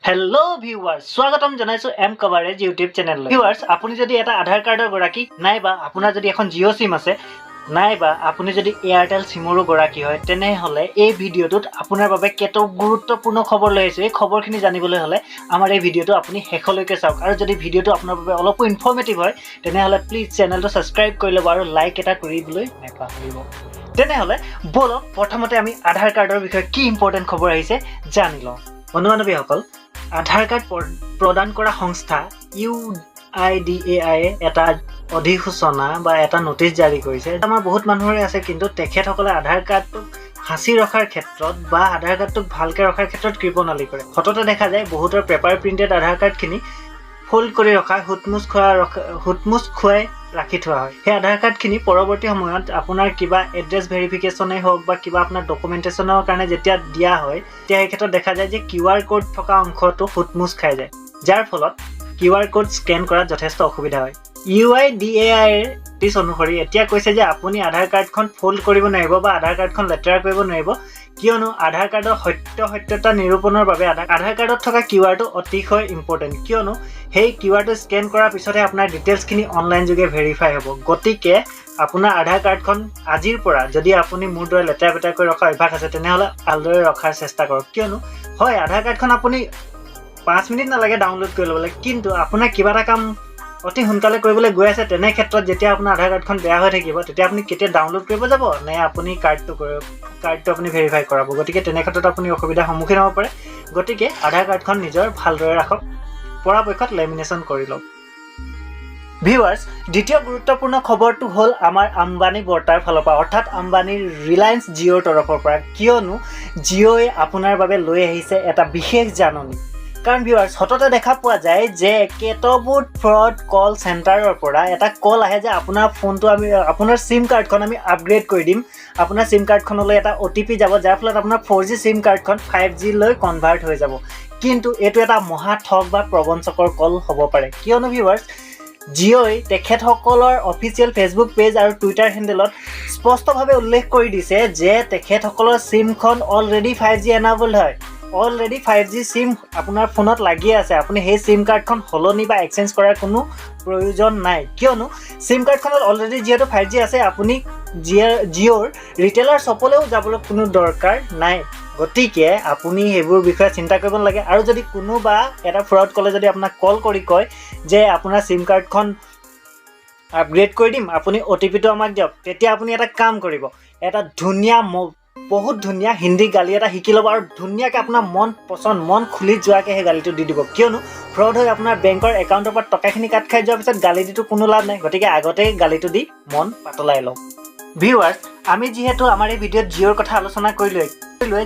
Hello viewers, স্বাগতম জনাইছো M coverage YouTube channel লৈ। Viewers, আপুনি যদি এটা আধাৰ কাৰ্ডৰ গৰাকী নাইবা আপোনাৰ যদি এখন জিঅ' সিম আছে নাইবা আপুনি যদি এয়াৰটেল সিমৰো গৰাকী হয় তেনেহলে এই ভিডিওটোত আপোনাৰ বাবে কেটো গুৰুত্বপূৰ্ণ খবৰ লৈ আহিছো। এই খবৰখিনি জানিবলৈ হলে আমাৰ এই ভিডিওটো আপুনি শেষলৈকে চাওক আৰু যদি ভিডিওটো আপোনাৰ বাবে অলপ ইনফৰ্মেটিভ হয় তেনেহলে প্লিজ চেনেলটো সাবস্ক্ৰাইব কৰি ল'ব আৰু লাইক এটা কৰি দিবলৈ নাপাহৰিব। তেনেহলে বলক প্ৰথমতে আমি আধাৰ কাৰ্ডৰ বিষয়ে কি ইম্পৰ্টেন্ট খবৰ আহিছে জানি লওঁ। বন্ধু-বান্ধৱীসকল, আধাৰ কাৰ্ড প্ৰদান কৰা সংস্থা UIDAI এটা অধিসূচনা বা এটা নোটিছ জাৰি কৰিছে। আমাৰ বহুত মানুহৰে আছে, কিন্তু তেখেতসকলে আধাৰ কাৰ্ডটোক সাঁচি ৰখাৰ ক্ষেত্ৰত বা আধাৰ কাৰ্ডটোক ভালকৈ ৰখাৰ ক্ষেত্ৰত কৃপণালি কৰে। ফটোতে দেখা যায় বহুতৰ পেপাৰ প্ৰিণ্টেড আধাৰ কাৰ্ডখিনি ফোল্ড কৰি ৰখা হুটমুচ খুৱাই ৰাখি থোৱা হয়। সেই আধাৰ কাৰ্ডখিনি পৰৱৰ্তী সময়ত আপোনাৰ কিবা এড্ৰেছ ভেৰিফিকেশ্যনেই হওক বা কিবা আপোনাৰ ডকুমেণ্টেশ্যনৰ কাৰণে যেতিয়া দিয়া হয় তেতিয়া এই ক্ষেত্ৰত দেখা যায় যে QR কোড থকা অংশটো হুটমুচ খাই যায়, যাৰ ফলত QR কোড স্কেন কৰাত যথেষ্ট অসুবিধা হয়। UIDAI ৰ অনুসৰি এতিয়া কৈছে যে আপুনি আধাৰ কাৰ্ডখন ফোল্ড কৰিব নোৱাৰিব বা আধাৰ কাৰ্ডখন লেতেৰা কৰিব নোৱাৰিব, কিয়নো আধাৰ কাৰ্ডৰ সত্যতা নিৰূপণৰ বাবে আধাৰ কাৰ্ডত থকা কিউআৰটো অতিশয় ইম্পৰ্টেণ্ট, কিয়নো সেই কিউআৰটো স্কেন কৰাৰ পিছতহে আপোনাৰ ডিটেইলছখিনি অনলাইন যোগে ভেৰিফাই হ'ব। গতিকে আপোনাৰ আধাৰ কাৰ্ডখন আজিৰ পৰা যদি আপুনি মোৰ দৰে লেতেৰা পেতেৰা কৰি ৰখাৰ অভ্যাস আছে তেনেহ'লে ভালদৰে ৰখাৰ চেষ্টা কৰক, কিয়নো হয় আধাৰ কাৰ্ডখন আপুনি 5 মিনিট নালাগে ডাউনলোড কৰি ল'বলৈ, কিন্তু আপোনাৰ কিবা এটা কাম অতি সোনকালে কৰিবলৈ গৈ আছে তেনে ক্ষেত্ৰত যেতিয়া আপোনাৰ আধাৰ কাৰ্ডখন বেয়া হৈ থাকিব তেতিয়া আপুনি কেতিয়া ডাউনলোড কৰিব যাব নে আপুনি কাৰ্ডটো আপুনি ভেৰিফাই কৰাব। গতিকে তেনে ক্ষেত্ৰত আপুনি অসুবিধাৰ সন্মুখীন হ'ব পাৰে। গতিকে আধাৰ কাৰ্ডখন নিজৰ ভালদৰে ৰাখক, পৰাপক্ষত লেমিনেশ্যন কৰি লওক। ভিউৱাৰ্ছ, দ্বিতীয় গুৰুত্বপূৰ্ণ খবৰটো হ'ল আমাৰ আম্বানী বৰ্তাৰ ফালৰ পৰা, অৰ্থাৎ আম্বানীৰ ৰিলায়েন্স জিঅ'ৰ তৰফৰ পৰা, কিয়নো জিঅ'ই আপোনাৰ বাবে লৈ আহিছে এটা বিশেষ জাননী। কাৰণ ভিউৱাৰ্ছ, সততে দেখা পোৱা যায় যে কেতবোৰ ফ্ৰড কল চেণ্টাৰৰ পৰা এটা কল আহে যে আপোনাৰ ফোনটো আপোনাৰ চিম কাৰ্ডখন আমি আপগ্ৰেড কৰি দিম, আপোনাৰ চিম কাৰ্ডখনলৈ এটা OTP যাব, যাৰ ফলত আপোনাৰ 4G চিম কাৰ্ডখন 5G লৈ কনভাৰ্ট হৈ যাব। কিন্তু এইটো এটা মহা ঠগ বা প্ৰবঞ্চকৰ কল হ'ব পাৰে, কিয়নো ভিউৱাৰ্ছ জিঅ'ই তেখেতসকলৰ অফিচিয়েল ফেচবুক পেজ আৰু টুইটাৰ হেণ্ডেলত স্পষ্টভাৱে উল্লেখ কৰি দিছে যে তেখেতসকলৰ চিমখন অলৰেডি 5G এনাবল হয়, অলৰেডি 5G চিম আপোনাৰ ফোনত লাগি আছে। আপুনি সেই চিম কাৰ্ডখন সলনি বা এক্সচেঞ্জ কৰাৰ কোনো প্ৰয়োজন নাই, কিয়নো চিম কাৰ্ডখনত অলৰেডি যিহেতু 5G আছে আপুনি জিঅ'ৰ ৰিটেইলাৰ শ্বপলৈও যাবলৈ কোনো দৰকাৰ নাই। গতিকে আপুনি সেইবোৰ বিষয়ে চিন্তা কৰিব নালাগে। আৰু যদি কোনোবা এটা ফ্ৰড কলে যদি আপোনাক কল কৰি কয় যে আপোনাৰ চিম কাৰ্ডখন আপগ্ৰেড কৰি দিম, আপুনি OTPটো আমাক দিয়ক, তেতিয়া আপুনি এটা কাম কৰিব, এটা বহুত ধুনীয়া হিন্দী গালি এটা শিকি ল'ব আৰু ধুনীয়াকৈ আপোনাৰ মন খুলি যোৱাকৈ সেই গালিটো দি দিব, কিয়নো ফ্ৰড হৈ আপোনাৰ বেংকৰ একাউণ্টৰ পৰা টকাখিনি কাট খাই যোৱাৰ পিছত গালি দিটো কোনো লাভ নাই। গতিকে আগতেই গালিটো দি মন পাতলাই লওক। ভিউৱাৰ্ছ, আমি যিহেতু আমাৰ এই ভিডিঅ'ত জিঅ'ৰ কথা আলোচনা কৰিলোঁ,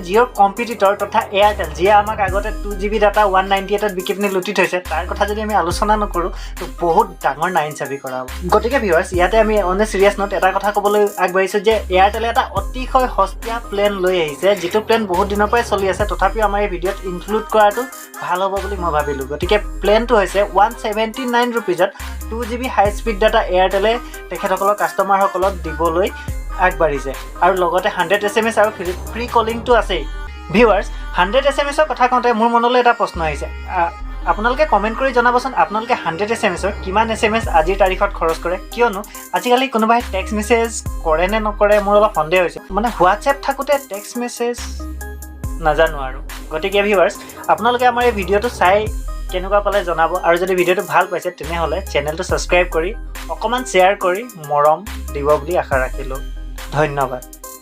জিঅ'ৰ কম্পিটিটৰ তথা এয়াৰটেল, যিয়ে আমাক আগতে 2GB ডাটা 198ত বিকি পিনি লুটি থৈছে, তাৰ কথা যদি আমি আলোচনা নকৰোঁ তো বহুত ডাঙৰ নাইনচাফি কৰা হ'ব। গতিকে ভিউৱাৰ্ছ, ইয়াতে আমি অন এ চিৰিয়াছ নোট এটা কথা ক'বলৈ আগবাঢ়িছোঁ যে এয়াৰটেলে এটা অতিশয় সস্তীয়া প্লেন লৈ আহিছে, যিটো প্লেন বহুত দিনৰ পৰাই চলি আছে, তথাপিও আমাৰ এই ভিডিঅ'ত ইনক্লুড কৰাটো ভাল হ'ব বুলি মই ভাবিলোঁ। গতিকে প্লেনটো হৈছে 179 ৰুপিজত 2GB হাই স্পীড ডাটা এয়াৰটেলে তেখেতসকলৰ কাষ্টমাৰসকলক দিবলৈ আগবাঢ়িছে, আৰু লগতে 100 SMS আৰু ফ্ৰী কলিংটো আছেই। ভিউৱাৰ্ছ, 100 SMS-ৰ কথা কওঁতে মোৰ মনলৈ এটা প্ৰশ্ন আহিছে, আপোনালোকে কমেণ্ট কৰি জনাবচোন আপোনালোকে 100 SMS-ৰ কিমান SMS আজিৰ তাৰিখত খৰচ কৰে, কিয়নো আজিকালি কোনোবাই টেক্সট মেছেজ কৰে নে নকৰে মোৰ অলপ সন্দেহ হৈছে, মানে হোৱাটছএপ থাকোঁতে টেক্সট মেছেজ নাজানো আৰু। গতিকে ভিউৱাৰ্ছ, আপোনালোকে আমাৰ এই ভিডিঅ'টো চাই কেনেকুৱা পালে জনাব, আৰু যদি ভিডিঅ'টো ভাল পাইছে তেনেহ'লে চেনেলটো ছাবস্ক্ৰাইব কৰি অকণমান শ্বেয়াৰ কৰি মৰম দিব বুলি আশা ৰাখিলোঁ। ধন্যবাদ।